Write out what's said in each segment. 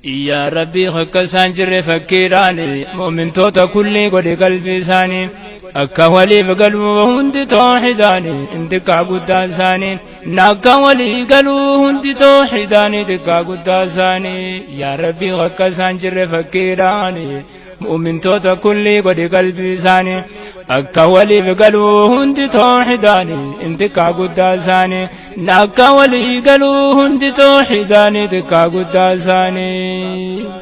يا ربي خك سانجر فكيراني مؤمن توتا كل قد قلبي ساني أكا ولي بقلبه هندي توحداني انتكا قد ساني ناكا ولي قلبه هندي توحداني انتكا قد ساني يا ربي خك سانجر فكيراني مؤمن توتا كل قد قلبي ساني أكا ولي بقلبه هندي توحداني انتكا قد ساني ناكا ولي قلبه هندي توحداني انتكا قد ساني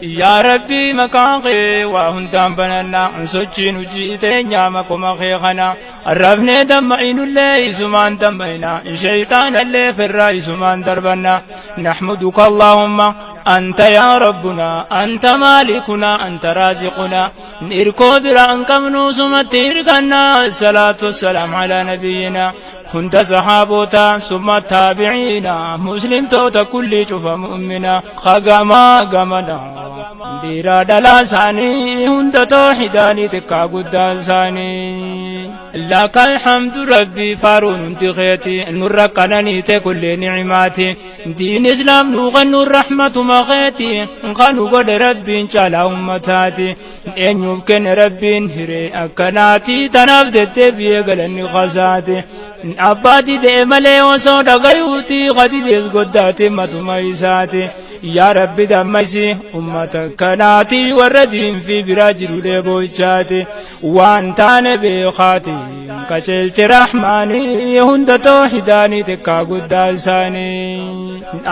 يا ربي مكاقي وهنتم بننا سوچين وجيتين يا مكما خيخنا الرفني دمعين اللي سمان دمعنا شيطان اللي في الرأي سمان دربنا نحمدك اللهم أنت يا ربنا أنت مالكنا أنت رازقنا نركو برأنك منو سمتيركنا الصلاة والسلام على نبينا كنت صحابوتا ثم التابعين مسلم توتا كل شوف مؤمنا خقما قمنا ديرا دلاساني هند توحداني تكا قداساني لك الحمد ربي فارون انتخيتي نور قناني تكل نعماتي دين اسلام نغن الرحمة مغيتي نغنو قد ربي انشال امتاتي ان يمكن ربي انهري اكناتي تنفدت بيقلني غزاتي أبادي دي ملي وصودا غيوتي غدي ديس قداتي متميساتي يا ربي دميسي أمتك كناتي وردين في براجل لبوشاتي وانتان بيخاتي كشلت رحماني هند توحداني تكا قداساني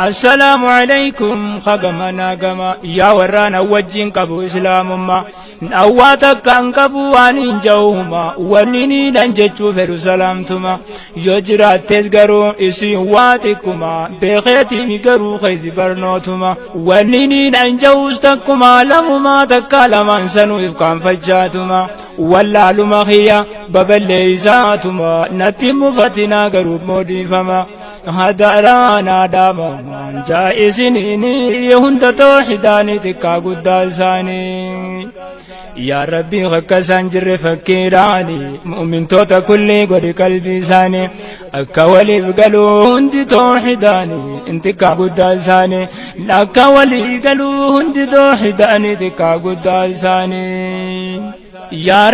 السلام عليكم خقمنا قما يا ورانا وجين قبو إسلام ما أواتك أنقبو وانين جوهما ونيني ننججو فرو سلامتما يجرات تزغرو إسي واتكما بخيتي مقرو خيزي برنوتما ونيني ننجوستكما لمما تكالما سنو إفقام فجاتما والله لمخيا ببليزاتما نتم فتنا قروب موديفما هدرانا داما جائسيني يهند توحداني تكا قداساني يا ربي غكا سانجر فكيراني مؤمن توتا كل قد قلبي ساني أكا ولي بقلو هندي توحداني انتكا قداساني لكا ولي قلو هندي توحداني تكا قداساني يا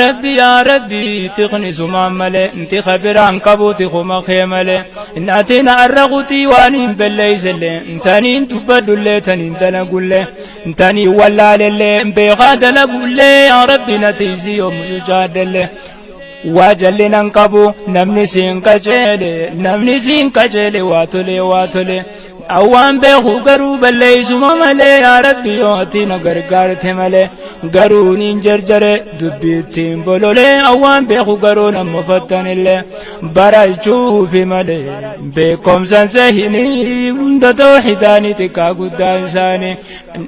ربي تغني سمام ملي انت خبران قبوتي خما خيملي انتنا الرغوتي وانين بالليسلي انتانين تبدو اللي تانين دلقولي انتاني ولا للي بيغاد لقولي يا ربي نتيزي يوم سجاد اللي واجلنا نقبو نمني سين كجيلي واتولي أوان بيخو قرو بلي سمام ملي يا ربي يوتينا غرغار تملي قرو ننجرجر دبيتين بولولي أوان بيخو قرو نمفتن اللي برالشو في ملي بيكم سنسهيني وند توحداني تكا قدانساني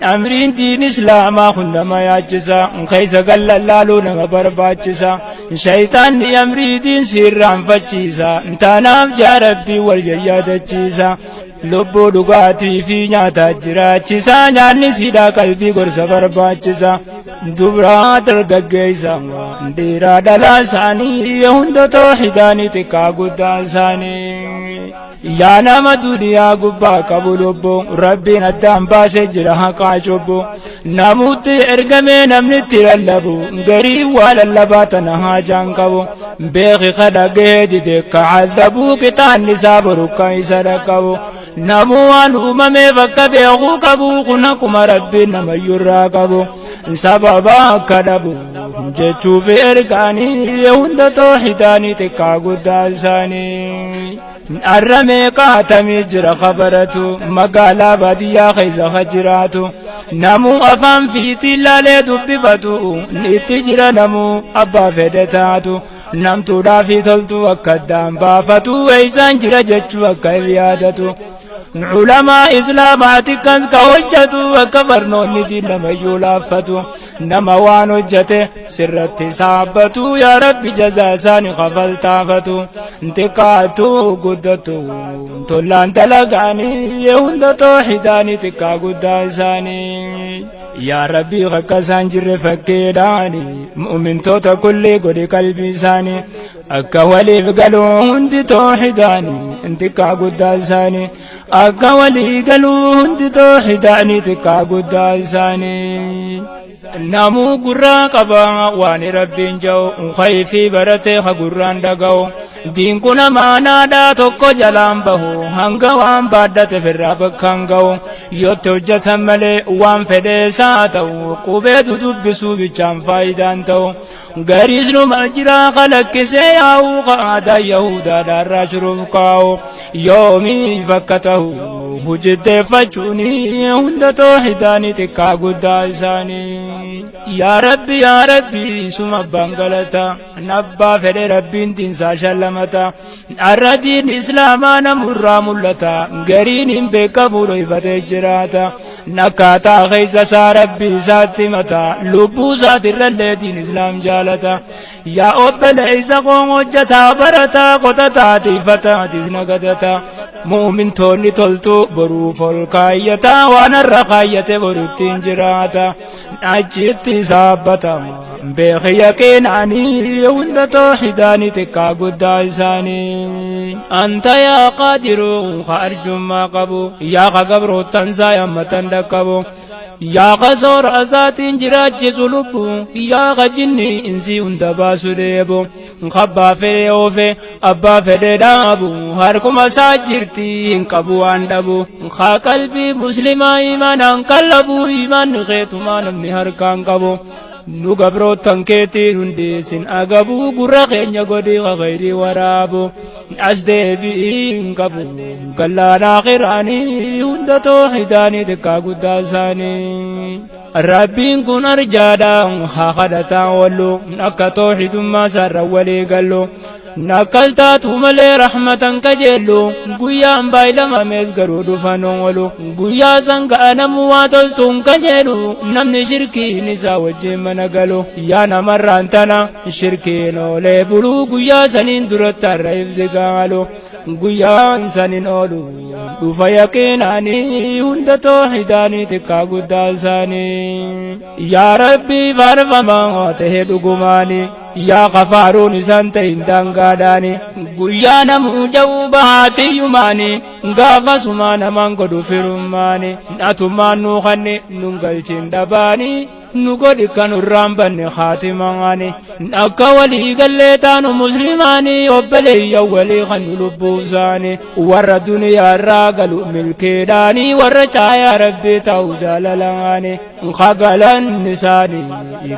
أمرين دين إسلاما خندما ياجسا خيسا قل اللالو نما برباجسا شيطان دي أمري دين سيران فتشيسا انتانام جا ربي والجيادة لبو دغاتي في نياتا جراچسا ناني سيدا قلبي غرس برباچسا دبرا درگگيسا ديرا دلاساني يهند توحداني تكا قداساني يا نام دنيا غبا قبولبو ربي ندام باسجرها قاچوبو نموت ارغمه نمنت لبو غري واللباتنا هاجانكبو بيخ خدغه دي كعذبو كتان نسابرو كايسركبو نموان أممي فكبيغو كبو خنكم ربي نما يراقبو سببا كدبو جيشو في إرقاني يهند توحداني تكا قداساني الرمي قاتمي جرى خبرتو مقالا بديا خيز خجراتو نمو أفام في تلالي دببتو نتجرى نمو أبا فدتاتو نمتو دافي تلتو وكدام بافتو ويسان جرى جيشو وكاليادتو علماء إسلاماتك كوجتو وكبرنو ندي لما يولافتو نما وانوجته سرت سابتو يا رب جزاساني خفلتافتو انتقاتو قدتو تولان تلقاني يهند توحداني تكا قداساني يا ربي غكا سانجر فكيداني مؤمن توتا كل قد قلبي ساني akka waliif galuu hundi tooxidaani xiqqaa guddaa isaanii akka walii galuu hundi tooxidaani xiqqaa guddaa isaanii namuu gurraa qaba waan rabbiin ja'u khayfii barate ha gurraan dhaga'u diin kun amaanaadhaa tokko jalaan bahu hanga waan baaddate firraa bakkaan ga'u yotti hojjetan malee waan fedhee isaa ta'u qubee dudubbisuu bichaan faayidaan ta'u gariis numa jiraa kalakkisee yaa'u qaadaa yahudaadhaarraa shuruuf kaa'u yoomii fakka ta'u hujjitteeffachuuni hunda tooxidaanii xiqqaa guddaa isaanii yaa rabbi suma abbaan galata nabbaa fedhe rabbiin diinsaa shallamata arra diin islaamaa namurraa mul'ata gariin hin beekamu dhoyfatee jiraata nakkaataa keeysa isaa rabbi isaatti mata lubbuu isaatirrallee diin islaam jaalata yaa obboleeysa qoon hojjataa barataa qotataa tiifataatiis nagadata mu'mintoonni toltuu boruuf ol kaayyataa waan har'a kaayyate boruttiin jiraata achitti saabbata beeki yaqiinaanii hunda tooxidaanii xiqqaa guddaa isaanii anta yaa qaadiru ka arjummaa qabu yaa ka gabrootansaa yammatan dhaqqabu yaa ka soora isaatiin jiraachisu lubbu yaa ka jinni insii hunda baasu deebu kabbaa fedhe oofe abbaa fedhe dhaabu harkuma isaa jirti hin qabu waan dhabu ka qalbii muslimaa imaanaan qallabu imaanni keetumaa namni harkaan qabu nu gabrootan keetiin hundeessin agabuu gurra keenya godhii khayrii waraabu as deebiin qabu gallaan akhiraanii hunda tooxidaanii xiqqaa guddaa isaanii rabbiin kun arjaadhaan haa kadhataan wallu akka tooxidummaa isaarra walii gallu nakkas taatu malee rahmatan kajeellu guyyaan baay'ilamamees garuu dhufanuu walu guyyaa san ga'anamu waa toltuun kajeelu namni shirkiin isaa wajjin mana galu yaa namarraan tana shirkiin oolee buluu guyyaa saniin duratti har'a ibsi gaalu guyyaan saniin oolu dhufa yaqiinaanii hunda tooxidaanii xiqqaa guddaa isaanii yaa rabbii faarfamaa ta'e dhugumaanii yaa kafaaruun isaan ta'in daangaadhaani guyyaa namuu ja'uu bahaatiyyumaani gaafa sumaa namaan godhu firummaani atummaan nuu kanne nun galchin dhabaani nu godhi kan irraan banne haatimaani akka walii gallee taanu muslimaani obboleeyyan walii kan lubbuusaani warra duniyaa irraa galu milkeedhaani warra caayaa rabbii ta'u jaalalaani kagalan isaani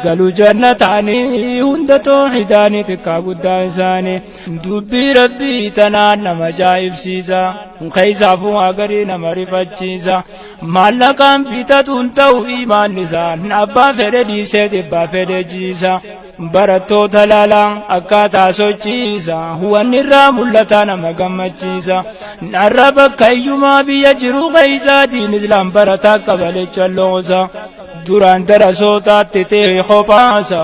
galu jannataani hunda tooxidaanii xiqqaa guddaa isaanii dubbii rabbii tanaan nama ajaa'ibsiisa keeysaafuu agarii nama rifachiisa maallaqaan bitatuun ta'u imaan isaa abbaa fedhe dhiisee dhibbaa fedhe jiisa barattoota laalaan akkaataa sochiisa wanni irraa mul'ata nama gammachiisa narra bakka iyyumaa biyya jiru keeysaa diin islaam barataa qabale calloosa duraan darasootaatti ta'e kophaasa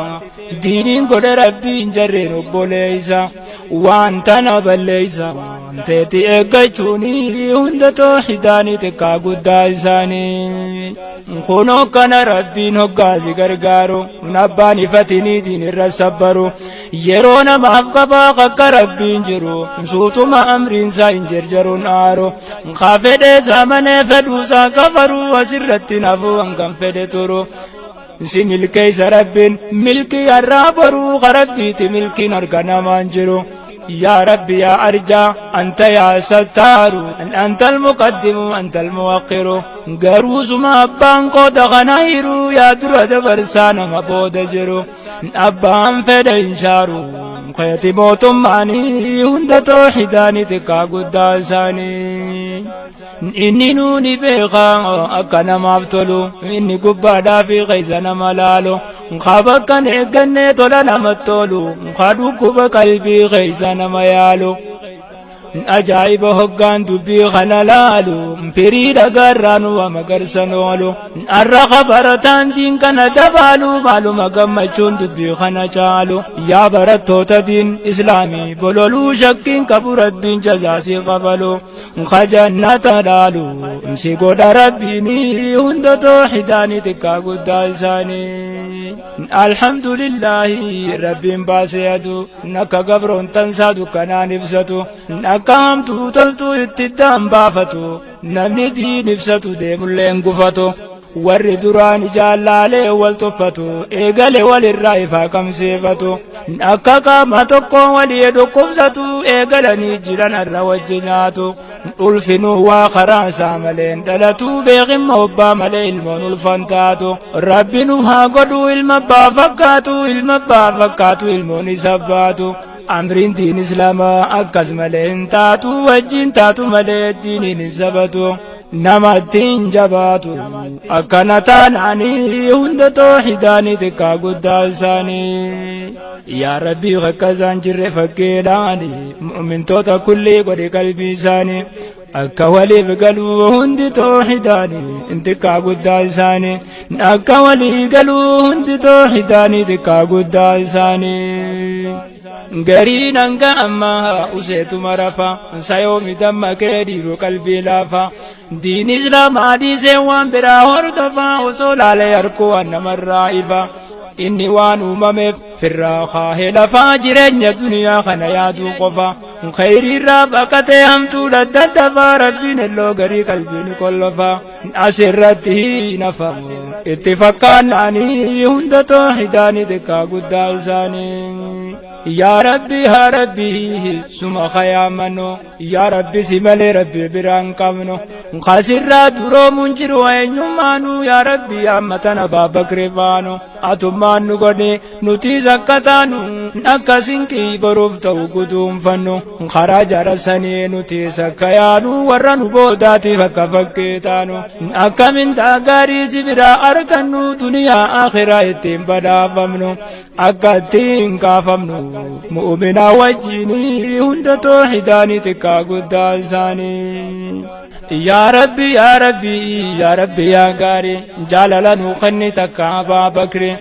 diiniin godhe rabbiin jarreen obboleeysa waan tana balleeysa teeti eeggachuuni hunda tooxidaanii xiqqaa guddaa isaanii kunoo kana rabbiin hoggaasi gargaaru abbaan ifatinii diin irra sabbaru yeroo namaaf qabaa akka rabbiin jiru suutuma amriinsaa hin jarjaruun aaru kaa fedhee saamanee fedhuusaa kafaruu asirratti nafuu hangam fedhe turu si milkeeysa rabbiin milkii har'aa boruu karabbiiti milkiin harka namaan jiru يا ربي يا أرجى أنت يا ستار أنت المقدم أنت المؤخر قروز ما بانكو دغنايرو يا درد برسان ما بودجرو أبان فد إنشارو خيتي موتم ماني هند توحداني تكا قداساني إني نوني بيخا أكنا مابتلو إني قبادا في غيزنا ملالو خابكن إغني طولنا متولو خادو كوب قلبي غيزنا ميالو أجايب هقان دبي خنالالو فريد قرانو ومقرسنولو الرق برتان دين كان دبالو مالو مقمجون دبي خنچالو يا برتو تدين إسلامي بلولو شكين كبرت بين جزاسي قبلو خجنة دالو امسي قد ربيني هند توحداني تكا قداساني الحمد لله رب باسيادو نكا قبرون تنسادو كنان نفساتو نكا همتو تلتو اتدام بافتو نمني دي نفساتو ديم اللين قفتو warri duraan jaalaalee wal tuffatu eegale walirraa ifaa kamseeffatu akka qaama tokkoon walii dhukkubsatu eegalanii jiran irra wajji nyaatu ulfinuu waa karaa isaa malee dhalatu beekimma obbaa malee ilmoon ulfan taatu rabbi nu haa godhu ilma abbaa fakkaatu ilmoon isa baatu amriin diin islaamaa akkas malee hin taatu wajjin taatu malee diiniin hin sabatu namattiin jabaatu akkana taanaanii hunda tooxidaanii xiqqaa guddaa isaanii yaa rabbii akka isaan jirre fakkeedhaani mu'mintoota kullii godhi qalbii isaanii akka waliif galuu hundi tooxidaanii xiqqaa guddaa isaanii akka walii galuu hundi tooxidaanii xiqqaa guddaa isaanii gariin hanga ammaa useetuma rafa sayoomi dammakee dhiiru qalbii laafa diin islaamaa dhiisee waan biraa hordofaa osoo laalee harkuu waan namarraa ifa inni waan uumameef firraa kaahee lafaa jireenya duniyaa kana yaaduu qofa khayriirraa baqatee hamtuu daddafaa rabbiin elloo garii qalbiin kollofa asirratti nafa itti fakkaannaanii hunda tooxidaanii xiqqaa guddaa isaanii yaa rabbi suma khayaamanno yaa rabbi si malee rabbi biraan qabno khasirraa duroomuun jiru eenyummaanu yaa rabbi ammatana baabakri faano atummaan nu godhe nuti akka taanu akka sinqii boruuf ta'u guduunfannu karaa jaarasanii nuti akka yaanu warra nu boodaatiif akka fakkeetaanu akka mindaa gaarii si biraa argannu duniyaa akhiraa ittiin badhaafamnu akka ittiin kaafamnu mu'mina wajjinii hunda tooxidaanii xiqqaa guddaa isaanii yaa rabbi yaa gaarii jaalala nu kenni takka abaa bakri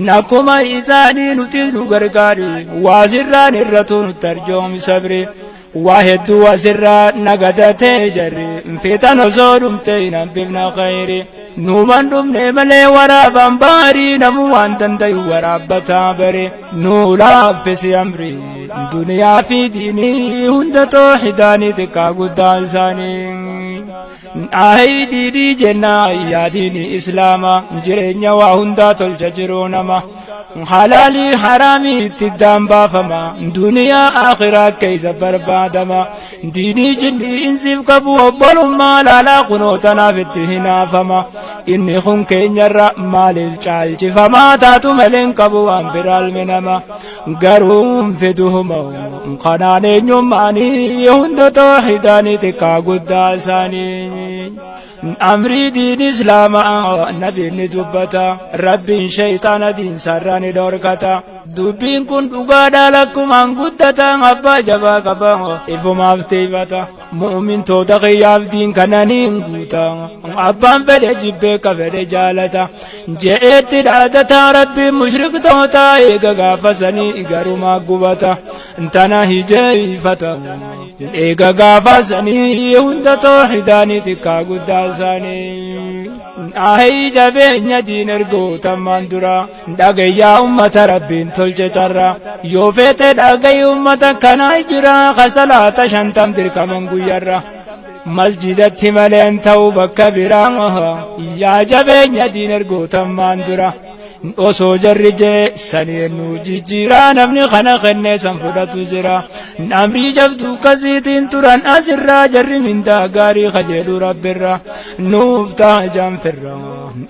nakkuma isaanii nuti nu gargaari waa sirraan irratu nutti arjoomi sabri waa hedduu asirraa nagadatee jarri fiixan osoo dhumte hin hambifna khayri nuuman dhumne malee waraabaan baarii namu waan dandayu waraabbataa bare nuu laaffisi amri duniyaa fi diinii hunda tooxidaanii xiqqaa guddaa isaanii ahay diidii jennaa yaa diini islaama jireenya waa hundaa tolcha jiruu nama halaalii haraamii itti iddaan baafama duniyaa akhiraa keessa barbaadama diinii jinnii insiif qabu obbolummaa laalaa kunoo tanaaf itti hinaafama inni kun keenyarra maaliif caalchifamaa taatu maleen qabu waan biraalme nama garuun fiduhuma kanaan eenyummaanii hunda tooxidaanii xiqqaa guddaa isaanii amrii diin islaamaa nabiin dubbata rabbiin shayxaana diin sarraa ni dhorkata dubbiin kun dhugaadhaa lakkumaan guddata abbaa jabaa qaba ifumaaf teeffata mu'mintoota qiyyaaf diin kananiin guuta abbaan fedhe jibbee ka fedhe jaalata je'eetti dhaadata rabbiin mushriktoota eega gaafasanii garumaa gubata tana hijeeffata eega gaafasanii hunda tooxidaanii xiqqaa guddaa isaanii ahay jabeenya diin ergootammaan dura dhagayyaa ummata rabbiin tolche carra yoo feete dhagayi ummata kanaa jira kasalaata 50 dirqaman guyyarra masjidatti maleen ta'u bakka biraa yaa jabeenya diin ergootammaan dura osoo jarri jee saniin nu jijjiiraa namni kana kennee san fudhatu jira namni jabduu kasiitiin turan asirraa jarri mindaa gaarii kajeelu rabbirra nuuf taajaan firra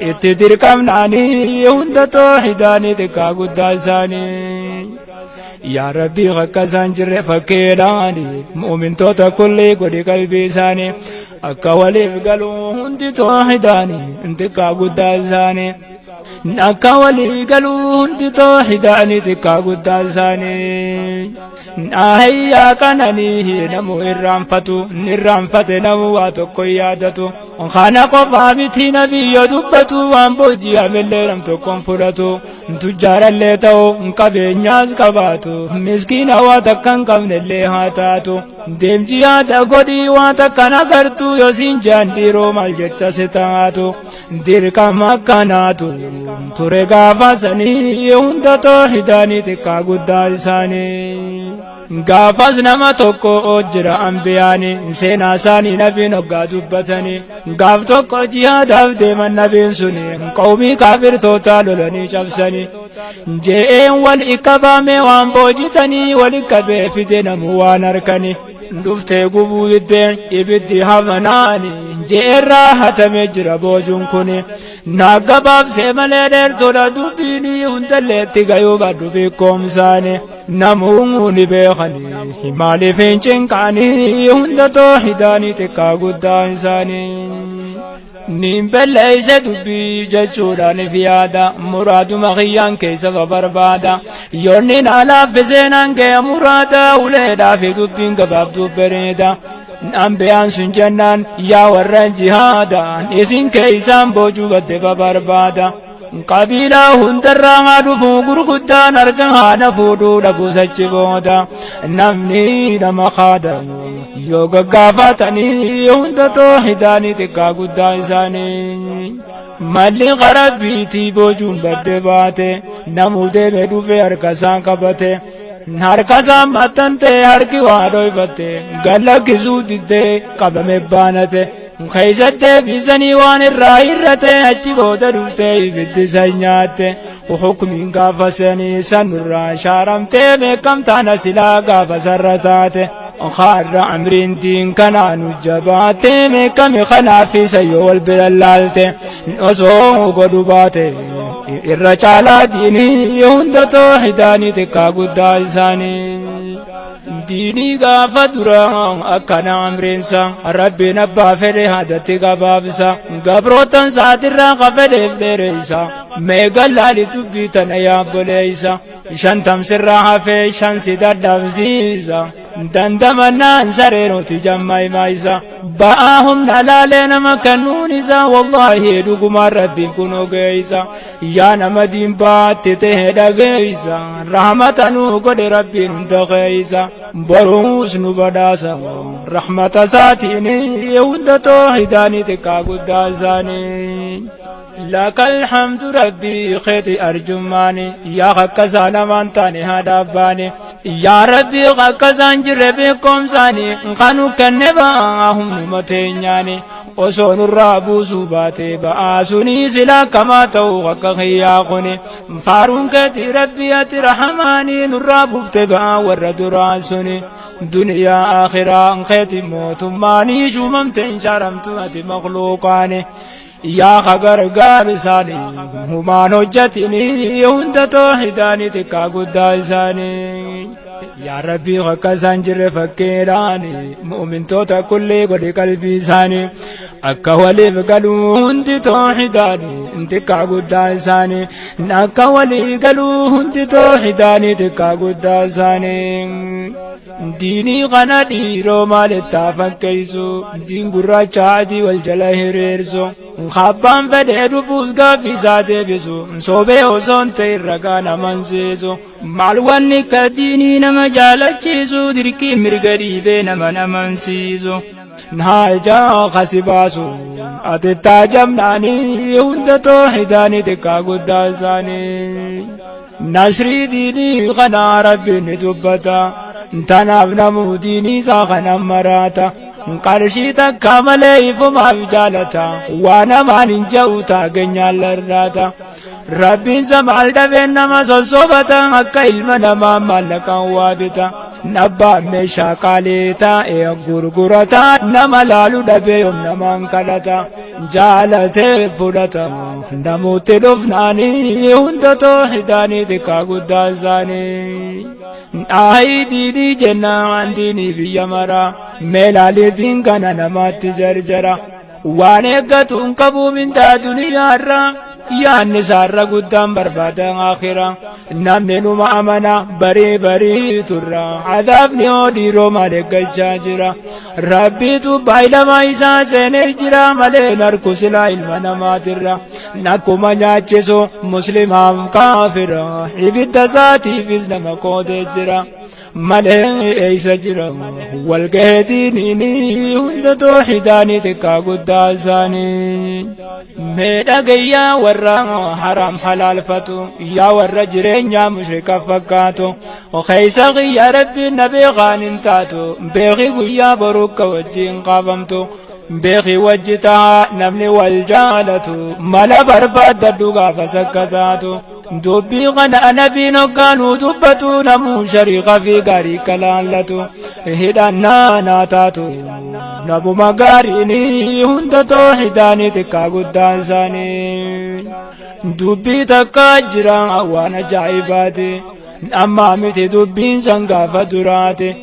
itti dirqamnaanii hunda tooxidaanii xiqqaa guddaa isaanii yaa rabbi akka isaan jirre fakkeedhaani mu'mintoota kullii godhi qalbii isaanii akka waliif galuu hundi tooxidaanii xiqqaa guddaa isaanii akka walii galuu hundi tooxidaanii xiqqaa guddaa isaanii ahayyaa kananii namu irraanfate namu waa tokko yaadatu kana qofaa miti nabiyyo dubbatu waan booji'amillee nam tokkon fudhatu tujjaarallee ta'u qabeenyaas qabaatu miskiina waa takka hin qabnellee haa taatu deem jihaada godhii waan takkan agartu yoo siin jaandiroo maal jecha si taatu dirqama akkanaatu ture gaafa sanii hunda toohidaanii xiqqaa guddaa isaanii gaafas nama tokko jira ambiyaani seenaa isaanii nabiin hoggaa dubbatanii gaaf tokko jihaadaaf deeman nabiin suni qawmii kaafirtoota lolanii cabsanii je'een wal ikkabaame waan boojitanii wal ikkabee fide namu waan harkanii dhuftee gubuu iddeen ibiddi hafanaani je'erraa hatame jira boojuun kuni naaggabaabsee malee dheertoodha dubbiini hundalleetti gayuu baddu beekomsaani namuun ni beekanii maaliif hin cinqaanii hunda toohidaanii xiqqaa guddaa isaanii nin belleeyse dubbii jechuudhaan if yaada muraaduma kiyyaan keessa barbaada yoonni na laaffiseenaan kee muraada uleedhaafi dubbiin gabaabduu bareeda ambiyaan sun jennaan yaa warran jihaadaan isin keeysaan boojuu badde barbaada qabiilaa hundarraa dhufuu gurguddaan argan haana fuudhuu dhabuusachi booda namni nama kaadamu yoo gaggaafatanii hunda toohidaanii xiqqaa guddaa isaanii malli qarabbiitii boojuun badde baate namuu deeme dhufe harkasaan qabate harkasaan maxxante harki waa dhoyfatte gallakkisuu diddee qabame baanate keeysatti bisanii waan irraa hirrate achi booda dhufte ibiddisa nyaatte hukmiin gaafa sanii sanurraa shaaramtee beekamtaana silaa gaafa sarra taate khaarra amriin diin kanaanu jabaate beekame kanaafisa yoo wal bilallaalte osoo godhu baate irra caalaa diinii hunda toohidaanii xiqqaa guddaa isaanii diinii gaafa dura akkana amreensa rabbiin abbaa fedhe haadatti gabaabsa gabrootan saatirraa qafedheef dheereysa meegallaali dubbii tana yaabboleeysa shantam sirraa hafee shansi dadhabsiisa dandamannaan sareenoti jammaymaysa ba'aa humna laalee nama kennuun isa wallaahi dhugumaan rabbiin kun ogeeysa yaa nama diin baatti ta'e dhageeysa rahmatanuu godhe rabbiin hunda keeysa boruus nu badhaasa rahmata isaatiin hunda toohidaanii xiqqaa guddaa isaanii لك الحمد ربي خيتي أرجماني يا خكسان مانتاني هداباني يا ربي خكسان جربكم ساني خانو كنبا هم نمتينياني وصون الرابو سباتي بآسوني سلا كما توقك خياقني فارون كتي ربي أترحماني نرابو فتبا ورد راسوني دنيا آخرا خيتي موتماني شممتين شرمتو أتي مخلوقاني يا خغرغار ساني همان حجتني هند توحيداني تكا قدا ساني يا ربي خكسان جر فكيراني مؤمن توتا كل قد قلبي ساني أكا ولي بقلو هند توحيداني تكا قدا ساني نكا ولي قلو هند توحيداني تكا قدا ساني ديني غنادي روما للتافكيسو دين قراچا عدي والجلاهيريرسو خابان فدهدو بوزغا في ساته بسو صوبه وصون تيرغانا منسيسو معلواني كديني نما جالچيسو دركي مرغري بينما نمنسيسو نهاجا خسباسو أتتا جمناني هند توحيداني تكا قداساني نشري ديني غنا ربي ندبتا تناف نمو ديني ساخنا مراتا قرشي تكا مليف ما بجالتا وانا ما ننجوتا غنيا لراتا ربي سمال دبين نما سوصوبتا اكا علمنا ما مالكا وابتا نبا ميشا قاليتا ايه غرغرتا نما لالو دبيوم نما انكالتا جالتي فودتا نمو تدفناني هند توحيداني تكا قداساني آي ديني جنة عن ديني بيا مرا ملالي دين كان نمات جرجرا وانيقتون قبو من دا دنيا را يا النسار قدام بربادا آخرا نمنو ما أمنا بري بري ترى عذابني ودي روما لقل جاجرا ربي تباي لما إسا سنجرا ملي نركو سلا علمنا ما ترى نكو مناچسو مسلم هم كافرا عبد ذاتي فزنما قود جرا ملئ سجرا والقهديني هند توحداني تكا قداساني ميدا قيا ورا حرام حلال فتو يا ورا جرين يا مشرك فكاتو وخيسا يا ربي النبي غان تاتو بيغي قيا بروك وجين قابمتو بيخي وجتا نمني والجالة ملا برباد دوغا فسكتاتو دوبي غنا نبينو كانوا دبتو نمو شريقا في غاري كلالتو هدانا ناتاتو نبو مغاريني هند توحداني تكا قداساني دوبي تكا جرا وانا جايباتي أما متي دوبين سنغافة دراتي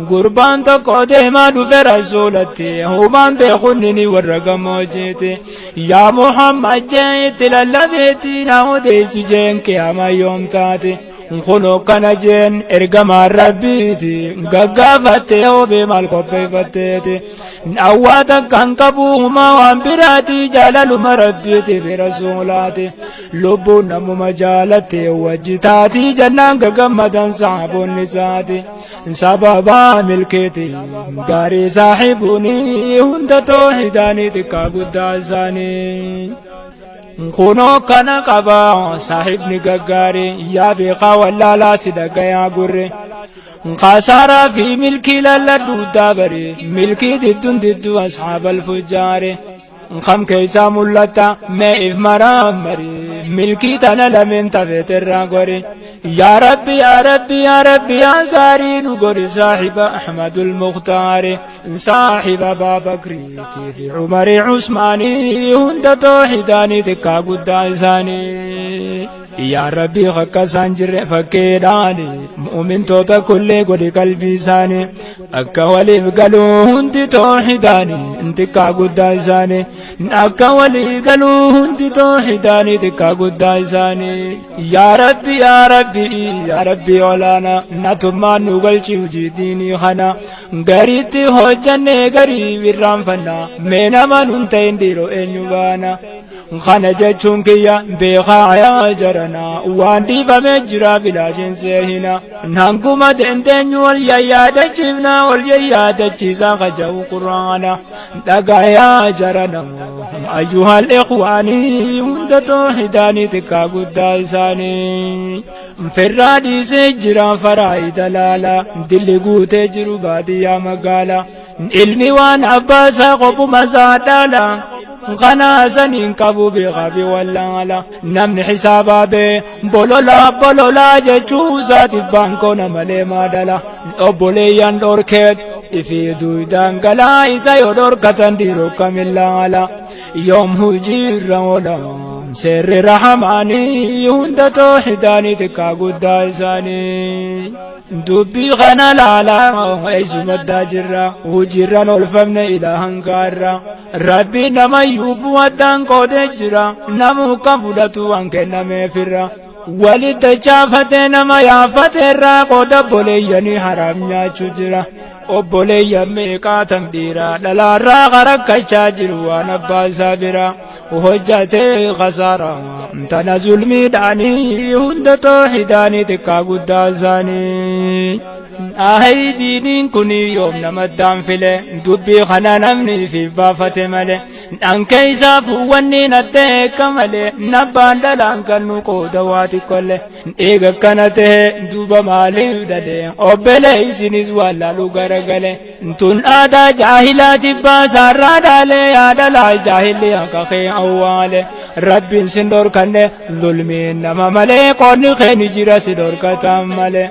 قربان تقو ديما دوفي رسولتي همان بيخونني ورقموجيتي يا محمد جيت للبيتي ناو ديسي جين كياما يوم تاتي خلو كان جين ارقما ربيتي قاقافتي وبمال قبيفتي نواتا كان كبوهما وانبراتي جلال مربيتي برسولاتي لبو نمو مجالتي وجتاتي جنان قمدا صعب النساتي سببا ملكتي قاري صاحبوني هند توحداني تكا قداساني خونو كان قبا صاحبني ققاري يا بيقا ولا لا صدق يا قري خسارة في ملكي للدو دابري ملكي ضد أصحاب الفجار خم كيسا ملتا ميف مرامري ملكي تنا لمن تفت الرقوري يا ربي يا ربي يا ربي يا قاري نقوري صاحب أحمد المختار صاحب بابكري في عمر عثماني هند توحداني تكا قداساني يا ربي خكا سانجر فكيداني مؤمن توتا كل قد قلبي ساني أكا ولي بقلو هند توحداني انتكا قداساني أكا ولي قلو هند توحداني تكا قداساني يا ربي يا ربي يا ربي ولانا نتما نقلشي وجديني خنا غريتي هجني غري ورام فنا مينا ما ننتين ديرو إنيوانا خنا جتشون كيا بيخا يا جرنا واندي فمجرا بلا جنسيهنا نانكما دندن واليايادة جبنا واليايادة جيزا خجو قرانا دقا يا جرنا أيها الإخواني هند توحداني تكا قداساني فرادي سجرا فراي دلالا دل قوت جرو باديا مقالا علمي وان عباسا قبو مزادالا غنا سنين كابو بغابي واللالا نمن حسابا بي بولولا جيشو ساتي بانكو نمالي مادالا أبوليان دوركت إفيدو دانقلا إسا يدور كتنديرو كاملالا يوم هجير ولا سر رحماني هند توحداني تكا قداساني دبي غنا لالا ايش مدى جرا وجرا نولفمن الى هنكارا ربي نما يوف ودان قد جرا نمو كفلتو انك نمي فرا ولد جافت نما يافت را قد بوليني حرام نياچو جرا obboleeyyan meeqaatan dhiiraa dhalaarraa qarakkacha jiru waan abbaa isaa bira hojjatee khasaaraa tana zulmiidhaanii hunda tooxidaanii xiqqaa guddaa isaanii ahai diiniin kuni yoom namaddaan file dubbii kana namni fi baafate male dhanke isaaf wanni natteekka male nabbaan dhalaan kan nu qooda waa xiqqolle eega akkana ta'e duuba maaliif dade obbolee isinis wallaalu garagale tun aadaa jaahilaati baasaarraa dhaalee yaadalaa jaahilli akakee awwaale rabbiin sin dhorkanne zulmiin nama malee qoonni keeni jira si dhorkataan male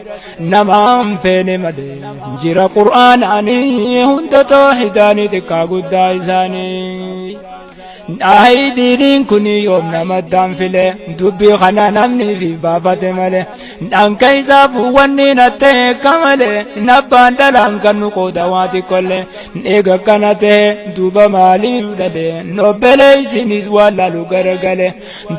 namaan feene malee jira qur'aanaanii hunda tooxidaanii xiqqaa guddaa isaanii ahai diiniin kuni yoom namaddaan file dubbii kana namni fi baafate male dhanka isaaf wanni natteekka male nabbaan dhalaan kan nu qooda waa xiqqolle eega akkana ta'e duuba maaliif dade obbolee isinis wallaalu garagale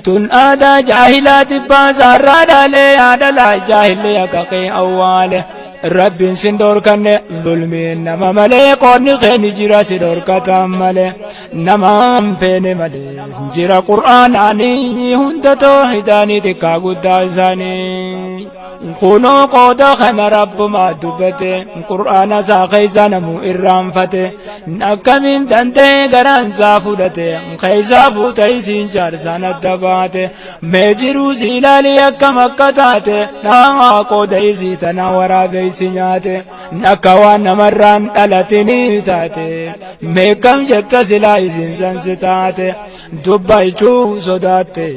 tun aadaa jaahilaati baasaarraa dhaalee yaadalaa jaahillee akakee awwaale رب سندور كان ظلمي نما ملي قرن خين جرا سدور كتام ملي نما فين ملي جرا قرآن عني هند توحيداني تكا قداساني خونو قودا خن رب ما دبته قرآن ساخيزا نمو إرام نكمين تنتي غران سافودته خيزا فوتي سنجار سندباته مجرو زلالي أكما كتاته ناما قودي سيتنا ورا بيسنياته نكوان مران ألتني تاته ميكم جت سلاي زنسان ستاته دبايچو صداته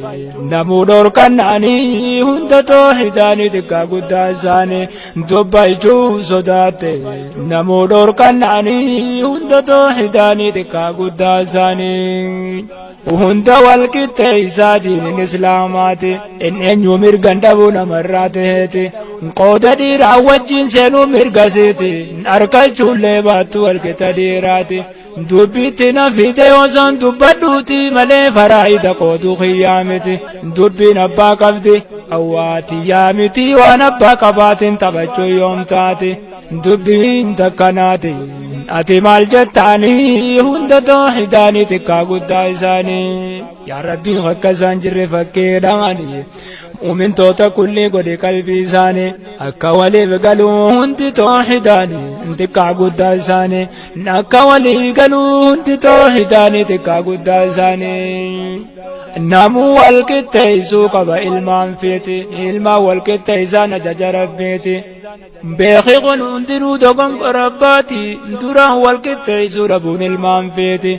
نمو دور كناني هند توحيداني تكا قداساني دبايچو صداته نمو دور كناني هند توحيداني تكا قداساني وهند والكتايسا دين الإسلاماتي إن يومير غندبو نمراته قودة ديرا وجين سينو مرغسيتي أركال چولي باتو والكتاديراتي دبيتنا في ديوزان دبادوتي ملي فرايد قودو خيامتي دبين أبا قفدي أواتي يامتي وانبا قباتين تبچو يوم تاتي دبين تكناتي أتي مال جتاني هند توحيداني تكا قداساني يا ربي خكسان جري فكيراني ومن توتا كل قد قلبي ساني أكوالي بقلو هند توحيداني تكا قداساني نكوالي قلو هند توحيداني تكا قداساني نامو والكتايسو قبا إلمان فيتي إلما والكتايسا نجج ربيتي بيخي قنون دنو دوغن قرباتي دورا والكتايسو ربون إلمان فيتي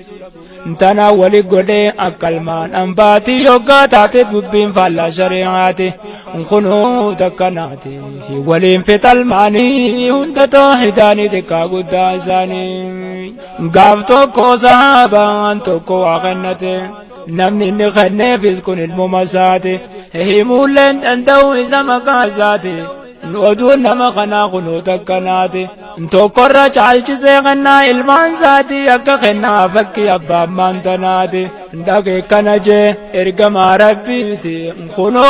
تنا ولي قدي أكلمان أنباتي يوغا تاتي دبين فالا شريعاتي انخنو تكناتي ولين في تلماني هند توحيداني تكا قداساني قافتو كو صحابان توكو أغنتي نمني نخني في سكون الممساتي هي مولن أندو إذا مقاساتي نودون نما خنا قنو تكناتي انتو قرر چالچ سے غنا علمان ساتي اکا خنا فكي اباب مانتناتي انداك کنجي ارگم ربيتي خنو